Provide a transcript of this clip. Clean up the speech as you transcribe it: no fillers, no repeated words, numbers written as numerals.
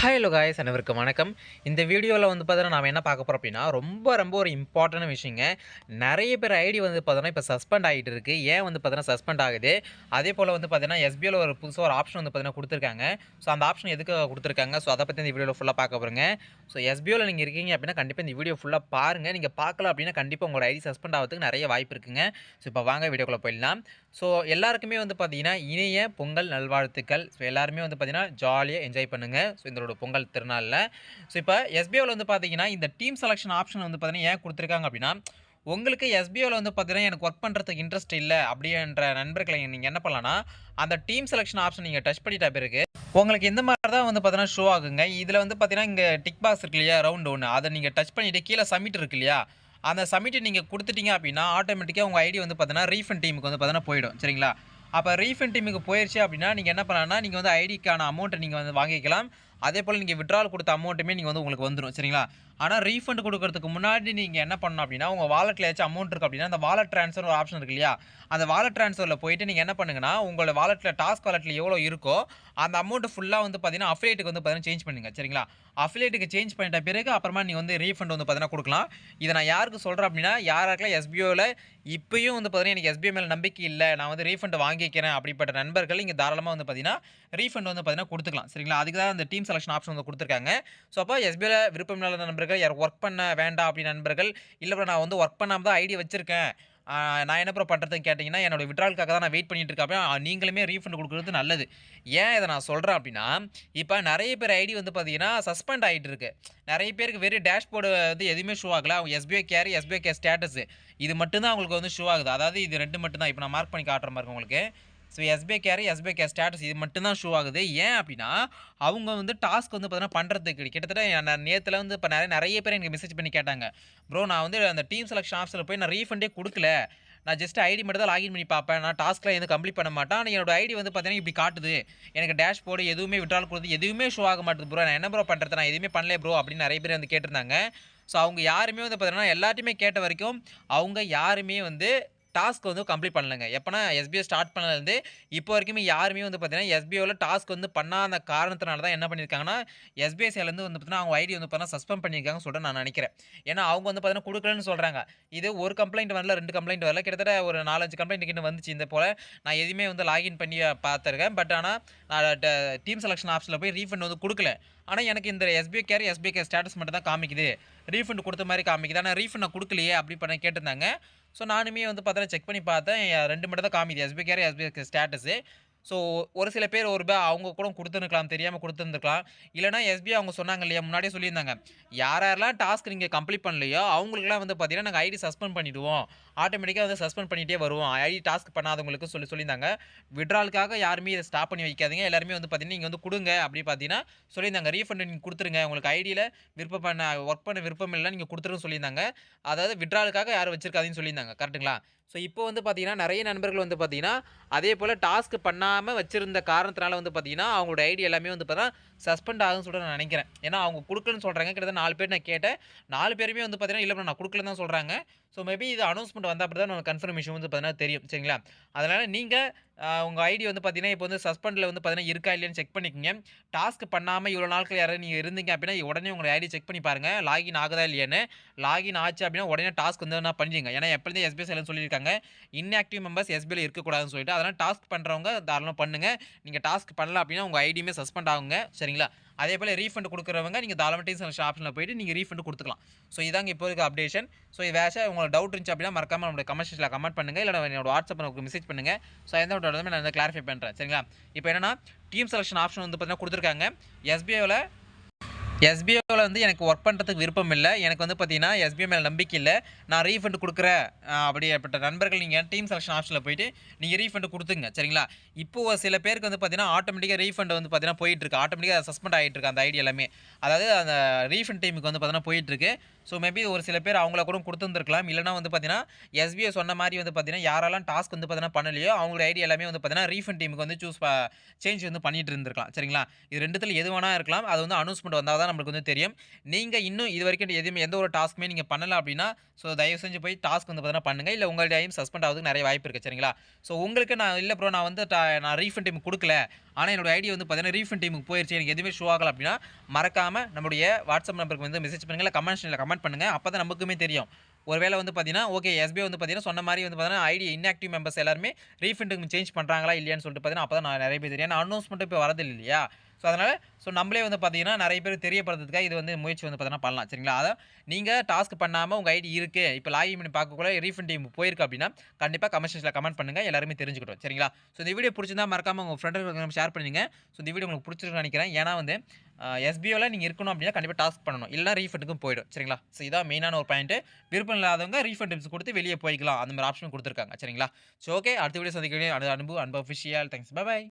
Hello guys அனைவருக்கும் வணக்கம். இந்த வீடியோவில் வந்து பார்த்தீங்கன்னா, நாம என்ன பார்க்க போறோம் அப்படின்னா, ரொம்ப ஒரு இம்பார்ட்டன்ட் விஷயங்க. நெறைய பேர் ஐடி வந்து பார்த்தீங்கன்னா, இப்ப சஸ்பெண்ட் ஆகிட்டு இருக்கு. ஏன் வந்து பார்த்தீங்கன்னா சஸ்பெண்ட் ஆகுது? அதேபோல வந்து பார்த்தீங்கன்னா, எஸ்பிஐல ஒரு புதுசா ஒரு ஆப்ஷன் வந்து பார்த்தீங்கன்னா குடுத்துருக்காங்க. ஸோ அந்த ஆப்ஷன் எதுக்காக குடுத்துருக்காங்க? ஸோ அத பத்தி இந்த வீடியோல ஃபுல்லா பார்க்க போறோங்க. ஸோ எஸ்பிஐல நீங்க இருக்கீங்க அப்படின்னா, கண்டிப்பா இந்த வீடியோ ஃபுல்லா பாருங்க. நீங்க பார்க்கல அப்படின்னா, கண்டிப்பா உங்களோட ஐடி சஸ்பெண்ட் ஆவறதுக்கு நெறைய வாய்ப்பு இருக்குங்க. ஸோ இப்ப வாங்க வீடியோக்குள்ள போயிடலாம். ஸோ எல்லாருக்குமே வந்து பார்த்தீங்கன்னா, இனிய பொங்கல் நல்வாழ்த்துக்கள். ஸோ எல்லாருமே வந்து பார்த்தீங்கன்னா, ஜாலியா என்ஜாய் பண்ணுங்க. ஸோ இந்த பொங்கல் திருநாள்ல. ஸோ இப்ப எஸ்பிஐல வந்து பார்த்தீங்கன்னா, இந்த டீம் செலக்ஷன் ஆப்ஷன் வந்து பார்த்தீங்கன்னா, ஏன் குடுத்துருக்காங்க அப்படின்னா, உங்களுக்கு எஸ்பிஐல வந்து பார்த்தீங்கன்னா, எனக்கு வொர்க் பண்றதுக்கு இன்ட்ரெஸ்ட் இல்ல அப்படின்ற நண்பர்கள நீங்க என்ன பண்ணலாம்னா, அந்த டீம் செலக்ஷன் ஆப்ஷன் நீங்க டச் பண்ணிட்ட பிறகு, உங்களுக்கு இந்த மாரி தான் வந்து பார்த்தீங்கன்னா ஷோ ஆகுங்க. இதுல வந்து பார்த்தீங்கன்னா, இங்க டிக் பாக்ஸ் இருக்கு இல்லையா? ரவுண்ட் 1 அத நீங்க டச் பண்ணிட்டு கீழ சப்மிட் இருக்கு இல்லையா? அந்த சப்மிட்ட நீங்க குடுத்துட்டீங்க அப்படின்னா, ஆட்டோமேட்டிக்கா உங்க ஐடி வந்து பார்த்தீங்கன்னா, ரீஃபண்ட் டீமுக்கு வந்து பார்த்தீங்கன்னா போயிடும். சரிங்களா? அப்ப ரீஃபண்ட் டீமுக்கு போயிருச்சு அப்படின்னா, நீங்க என்ன பண்ணலாம்னா, நீங்க வந்து ஐடிக்கான அமௌண்ட்ட நீங்க வந்து வாங்கிக்கலாம். அதேபோல நீங்க வித்ட்ரால் குடுத்த அமௌண்ட்டுமே நீங்க வந்து உங்களுக்கு வந்துரும். சரிங்களா? ஆனா ரீஃபண்ட் குடுக்குறதுக்கு முன்னாடி நீங்க என்ன பண்ணணும் அப்படின்னா, உங்க வாலெட்ல ஏதாச்சும் அமௌண்ட் இருக்கு அப்படின்னா, அந்த வாலெட் ட்ரான்ஸ்ஃபர்னு ஒரு ஆப்ஷன் இருக்கு இல்லையா? அந்த வாலெட் ட்ரான்ஸ்ஃபர்ல போயிட்டு நீங்க என்ன பண்ணுங்கன்னா, உங்களோட வாலெட்ல டாஸ்க் வாலெட்ல எவ்வளோ இருக்கோ, அந்த அமௌண்ட் ஃபுல்லா வந்து பார்த்தீங்கன்னா, அஃபிலியேட்க்கு வந்து பார்த்தீங்கன்னா சேஞ்ச் பண்ணுங்க. சரிங்களா? அஃபிலியேட்க்கு சேஞ்ச் பண்ணிட்ட பிறகு அப்புறமா நீங்க வந்து ரீஃபண்ட் வந்து பார்த்தீங்கன்னா குடுக்கலாம். இத நான் யாருக்கு சொல்றேன் அப்படின்னா, யாருக்கெல்லாம் எஸ்பிஓல இப்பயும் வந்து பார்த்தீங்கன்னா, எனக்கு எஸ்பிஐ மேல நம்பிக்கை இல்ல. நான் வந்து ரீஃபண்ட் வாங்கிக்கிறேன் அப்படிப்பட்ட நண்பர்கள் இங்க தாராளமா வந்து பார்த்தீங்கன்னா, ரீஃபண்ட் வந்து பார்த்தீங்கன்னா குடுத்துக்கலாம். சரிங்களா? அதுக்கு தான் அந்த டீம் செலக்ஷன் ஆப்ஷன் வந்து குடுத்துருக்காங்க. ஸோ அப்ப எஸ்பிஐல விருப்பம் இல்லாத நண்பர்கள், யார் வொர்க் பண்ண வேண்டாம் அப்படின்னு நண்பர்கள், இல்ல ப்ரோ நான் வந்து வொர்க் பண்ணாம தான் ஐடி வச்சிருக்கேன். நான் என்ன ப்ரோ பண்றதுன்னு கேட்டீங்கன்னா, என்னோட வித்ட்ரால்க்காக தான் நான் வெயிட் பண்ணிட்டு இருக்கேன் அப்படின்னா, நீங்களுமே ரீஃபண்ட் குடுக்குறது நல்லது. ஏன் இத நான் சொல்றேன் அப்படின்னா, இப்ப நெறைய பேர் ஐடி வந்து பார்த்தீங்கன்னா, சஸ்பெண்ட் ஆயிட்டு இருக்கு. நெறைய பேருக்கு வெறும் டேஷ்போர்டு வந்து எதுவுமே ஷோ ஆகல. அவங்க SBI care, SBI care status இது மட்டும் தான் அவங்களுக்கு வந்து ஷோ ஆகுது. அதாவது இது 2 மட்டும் தான். இப்ப நான் மார்க் பண்ணி காட்டுறேன் பாருங்க உங்களுக்கு. So SBI care, SBI care status இது மட்டும் தான் ஷோ ஆகுது. ஏன் அப்டின்னா, அவங்க வந்து டாஸ்க் வந்து பார்த்தீங்கன்னா பண்றதுக்கு கிட்டத்தட்ட நான் நேத்துல வந்து இப்ப நெறைய பேர் எனக்கு மெசேஜ் பண்ணி கேட்டாங்க. ப்ரோ நான் வந்து அந்த டீம் செலக்ஷன் ஆப்ஷன்ல போய் நான் ரீஃபண்டே குடுக்கல. நான் ஜஸ்ட் ஐடி மட்டும் தான் லாகின் பண்ணி பார்ப்பேன். நான் டாஸ்க்லாம் எதுவும் கம்ப்ளீட் பண்ண மாட்டேன். ஆனா என்னோட ஐடி வந்து பார்த்தீங்கன்னா இப்டி காட்டுது. எனக்கு டேஷ்போர்டு எதுவுமே வித்ட்ரால் குடுத்து எதுவுமே ஷோ ஆக மாட்டுது ப்ரோ. நான் என்ன ப்ரோ பண்றது? நான் எதுவுமே பண்ணலையே ப்ரோ அப்டின்னு நெறைய பேர் வந்து கேட்டிருந்தாங்க. ஸோ அவங்க யாருமே வந்து பார்த்தீங்கன்னா எல்லார்ட்டயுமே கேட்ட வரைக்கும், அவங்க யாருமே வந்து டாஸ்க் வந்து கம்ப்ளீட் பண்ணலங்க. எப்பன்னா எஸ்பிஐ ஸ்டார்ட் பண்ணதுலருந்து இப்போ வரைக்குமே யாருமே வந்து பார்த்தீங்கன்னா, எஸ்பிஐல டாஸ்க் வந்து பண்ணாத காரணத்தினால தான் என்ன பண்ணியிருக்காங்கன்னா, எஸ்பிஐ சைட்லருந்து வந்து பார்த்தீங்கன்னா, அவங்க ஐடி வந்து பார்த்தீங்கன்னா சஸ்பெண்ட் பண்ணியிருக்காங்கன்னு சொல்லிட்டு நான் நெனைக்கிறேன். ஏன்னா, அவங்க வந்து பார்த்தீங்கன்னா குடுக்கலன்னு சொல்றாங்க. இது 1 கம்ப்ளைண்ட் வரல, 2 கம்ப்ளைண்ட் வரல. கிட்டத்தட்ட ஒரு 4, 5 கம்ப்ளைண்ட் கிட்ட வந்துச்சு. இந்த போல நான் எதுவுமே வந்து லாகின் பண்ணி பார்த்துருக்கேன். பட் ஆனா, நான் டீம் செலக்ஷன் ஆப்ஷன்ல போய் ரீஃபண்ட் வந்து குடுக்கல. ஆனா, எனக்கு இந்த எஸ்பிஐ கேர் ஸ்டேட்டஸ் மட்டும் தான் காமிக்குது. ரீஃபண்ட் குடுத்த மாரி காமிக்குது. ஆனா, ரீஃபண்ட் நான் குடுக்கலையே! அப்டி பண்ணி கேட்டிருந்தாங்க. ஸோ, நானுமே வந்து பார்த்தீங்கன்னா, செக் பண்ணி பார்த்தேன். 2 மட்டும் தான் காமிக்குது. SBI care, SBI care status. So, ஒரு சில பேர் அவங்க கூட குடுத்துருக்கலாம். தெரியாம குடுத்துருந்துருக்கலாம். இல்லன்னா எஸ்பிஐ அவங்க சொன்னாங்க இல்லையா? முன்னாடியே சொல்லியிருந்தாங்க. யாரெல்லாம் டாஸ்க் நீங்க கம்ப்ளீட் பண்ணலையோ, அவங்களுக்கெல்லாம் வந்து பார்த்தீங்கன்னா, நாங்க ஐடி சஸ்பெண்ட் பண்ணிடுவோம். ஆட்டோமேட்டிக்கா வந்து சஸ்பெண்ட் பண்ணிட்டே வருவோம். ஐடி டாஸ்க் பண்ணாதவங்களுக்கு சொல்லியிருந்தாங்க. வித்ட்ராலுக்காக யாருமே இத ஸ்டாப் பண்ணி வைக்காதீங்க. எல்லாருமே வந்து பார்த்தீங்கன்னா, நீங்க வந்து குடுங்க அப்டி பார்த்தீங்கன்னா, சொல்லியிருந்தாங்க. ரீஃபண்ட் நீங்க குடுத்துருங்க. உங்களுக்கு ஐடியில வொர்க் பண்ண விருப்பம் இல்ல நீங்க குடுத்துருங்கன்னு சொல்லியிருந்தாங்க. அதாவது வித்ட்ராலுக்காக யாரும் வச்சிருக்காதீங்கன்னு சொல்லியிருந்தாங்க. கரெக்ட்டுங்களா? ஸோ, இப்போ வந்து பார்த்தீங்கன்னா, நெறைய நண்பர்கள் வந்து பார்த்தீங்கன்னா, அதேபோல டாஸ்க் பண்ணாம வச்சிருந்த காரணத்தினால வந்து பார்த்தீங்கன்னா, அவங்களோட ஐடி எல்லாமே வந்து பார்த்தீங்கன்னா, சஸ்பெண்ட் ஆகுதுன்னு சொல்லிட்டு நான் நெனைக்கிறேன். ஏன்னா, அவங்க குடுக்கலன்னு சொல்றாங்க. கிட்டத்தட்ட 4 பேர் நான் கேட்டேன். 4 பேருமே வந்து பார்த்தீங்கன்னா, இல்ல ப்ரோ நான் குடுக்கலன்னு தான் சொல்றாங்க. ஸோ, மேபி இது அனௌன்ஸ்மென்ட் வந்த அப்புறம் தான் கன்ஃபர்மேஷன் வந்து பார்த்தீங்கன்னா தெரியும். சரிங்களா? அதனால நீங்க உங்க ஐடி வந்து பார்த்தீங்கன்னா, இப்போ வந்து சஸ்பெண்ட்ல வந்து பார்த்தீங்கன்னா இருக்கா இல்லையான்னு செக் பண்ணிக்கங்க. டாஸ்க் பண்ணாம இவ்வளோ நாட்கள் யாராவது நீங்க இருந்தீங்க அப்படின்னா, உடனே உங்க ஐடி செக் பண்ணி பாருங்க. லாகின் ஆகுதா இல்லையான்னு. லாகின் ஆச்சு அப்படின்னா, உடனே டாஸ்க் வந்து என்ன பண்ணிடுங்க. ஏன்னா, எப்போதும் எஸ்பிஐ சைட்ல சொல்லியிருக்காங்க. இன்ஆக்டிவ் மெம்பர்ஸ் எஸ்பிஐல இருக்கக்கூடாதுன்னு சொல்லிட்டு. அதனால டாஸ்க் பண்றவங்க தாராளமா பண்ணுங்க. நீங்க டாஸ்க் பண்ணல அப்படின்னா, உங்க ஐடியுமே சஸ்பெண்ட் ஆகுங்க. சரிங்களா? அதேபோல ரீஃபண்ட் குடுக்குறவங்க நீங்க தாராளமா டீம் செலக்ஷன் ஆப்ஷன்ல போயிட்டு நீங்க ரீஃபண்ட் குடுத்துக்கலாம். ஸோ, இதாங்க இப்போ இருக்க அப்டேஷன். ஸோ, வேற உங்களுக்கு டவுட் இருந்துச்சு அப்படின்னா, மறக்காம நம்மளுடைய கமெண்ட் செக்ஷன்ல கமெண்ட் பண்ணுங்க. இல்ல என்னோட வாட்ஸ்அப்ல எனக்கு மெசேஜ் பண்ணுங்க. ஸோ, எந்த ஒரு டவுட்மே நான் வந்து கிளாரிஃபை பண்றேன். சரிங்களா? இப்போ என்னன்னா, டீம் செலக்ஷன் ஆப்ஷன் வந்து பார்த்தீங்கன்னா குடுத்துருக்காங்க. எஸ்பிஐல எஸ்பிஐல வந்து எனக்கு வொர்க் பண்றதுக்கு விருப்பம் இல்ல. எனக்கு வந்து பார்த்தீங்கன்னா, எஸ்பிஐ மேல நம்பிக்கை இல்ல. நான் ரீஃபண்ட் குடுக்குறேன். அப்படிப்பட்ட நண்பர்கள் நீங்க டீம் செலக்ஷன் ஆப்ஷன்ல போயிட்டு நீங்க ரீஃபண்ட் குடுத்துங்க. சரிங்களா? இப்போ சில பேருக்கு வந்து பார்த்தீங்கன்னா, ஆட்டோமேட்டிக்கா ரீஃபண்ட் வந்து பார்த்தீங்கன்னா போயிட்டு இருக்கு. ஆட்டோமேட்டிக்கா சஸ்பெண்ட் ஆயிட்டு இருக்கு அந்த ஐடி எல்லாமே. அதாவது அந்த ரீஃபண்ட் டீமுக்கு வந்து பார்த்தீங்கன்னா போயிட்டு இருக்கு. ஸோ மேபி ஒரு சில பேர் அவங்கள கூட குடுத்துருந்துருக்கலாம். இல்லன்னா வந்து பார்த்தீங்கன்னா, எஸ்பிஐ சொன்ன மாரி வந்து பார்த்தீங்கன்னா, யாரெல்லாம் டாஸ்க் வந்து பார்த்தீங்கன்னா பண்ணலையோ, அவங்களோட ஐடி எல்லாமே வந்து பார்த்தீங்கன்னா, ரீஃபண்ட் டீமுக்கு வந்து சேஞ்ச் வந்து பண்ணிட்டு இருந்திருக்கலாம். சரிங்களா? இது 2த்துல எது வேணா இருக்கலாம். அது வந்து அனௌன்ஸ்மென்ட் வந்தா தான் நம்மளுக்கு வந்து தெரியும். நீங்க இன்னும் இதுவரைக்கும் எதுவுமே எந்த ஒரு டாஸ்க்குமே நீங்க பண்ணல அப்டின்னா, ஸோ தயவு செஞ்சு போய் டாஸ்க் வந்து பார்த்தீங்கன்னா பண்ணுங்க. இல்ல உங்களுடைய ஐடி சஸ்பெண்ட் ஆவறதுக்கு நெறைய வாய்ப்பு இருக்கு. சரிங்களா? ஸோ உங்களுக்கு இல்ல ப்ரோ நான் வந்து நான் ரீஃபண்ட் டீம் குடுக்கல. ஆனா என்னோட ஐடி வந்து பார்த்தீங்கன்னா ரீஃபண்ட் டீமுக்கு போயிருச்சு. எனக்கு எதுவுமே ஷோ ஆகல அப்டின்னா, மறக்காம நம்முடைய வாட்ஸ்அப் நம்பருக்கு வந்து மெசேஜ் பண்ணுங்க. இல்ல கமெண்ட் செக்ஷன்ல கமெண்ட் பண்ணுங்க. அப்பதான் நமக்குமே தெரியும். ஒருவேள வந்து பார்த்தீங்கன்னா, ஓகே எஸ்பிஐ வந்து பார்த்தீங்கன்னா, சொன்ன மாரி வந்து பார்த்தீங்கன்னா, ஐடி இன்ஆக்டிவ் மெம்பர்ஸ் எல்லாருமே ரீஃபண்டுக்கு சேஞ்ச் பண்றாங்களா இல்லையான்னு சொல்லிட்டு பார்த்தீங்கன்னா, அப்பதான் நெறைய பேர் தெரியும். ஏன்னா அனௌன்ஸ்மென்ட் இப்ப வரதில்ல இல்லையா? ஸோ அதனால நம்மளே வந்து பார்த்தீங்கன்னா, நெறைய பேருக்கு தெரியப்படுத்துறதுக்காக இது வந்து முயற்சி வந்து பார்த்தீங்கன்னா பண்ணலாம். சரிங்களா? நீங்க டாஸ்க் பண்ணாம உங்க ஐடி இருக்கு. இப்ப லாகின் பண்ணி பார்க்கக்குள்ள ரீஃபண்ட் டீம் போயிருக்கு அப்டின்னா, கண்டிப்பா கமெண்ட் செக்ஷன்ல கமெண்ட் பண்ணுங்க. எல்லாருமே தெரிஞ்சுக்கட்டும். சரிங்களா? ஸோ இந்த வீடியோ புடிச்சிருந்தா மறக்காம உங்க ஃப்ரெண்டுகளுக்கு ஷேர் பண்ணுங்க. ஸோ இந்த வீடியோ உங்களுக்கு புடிச்சிருக்கும்னு நெனைக்கிறேன். ஏன்னா வந்து எஸ்பிஓல நீங்க இருக்கணும் அப்டின்னா கண்டிப்பா டாஸ்க் பண்ணணும். இல்லன்னா ரீஃபண்டுக்கும் போயிடும். சரிங்களா? ஸோ இதான் மெயினான ஒரு பாயிண்ட். விருப்பம் இல்லாதவங்க ரீஃபண்ட் டிப்ஸ் குடுத்து வெளிய போய்க்கலாம். அந்த மாரி ஆப்ஷன் குடுத்துருக்காங்க. சரிங்களா? ஸோ ஓகே அடுத்த வீடியோ சந்திக்கிறேன். அன்பு அன்பு அஃபிஷியல். தேங்க்ஸ். பாய்.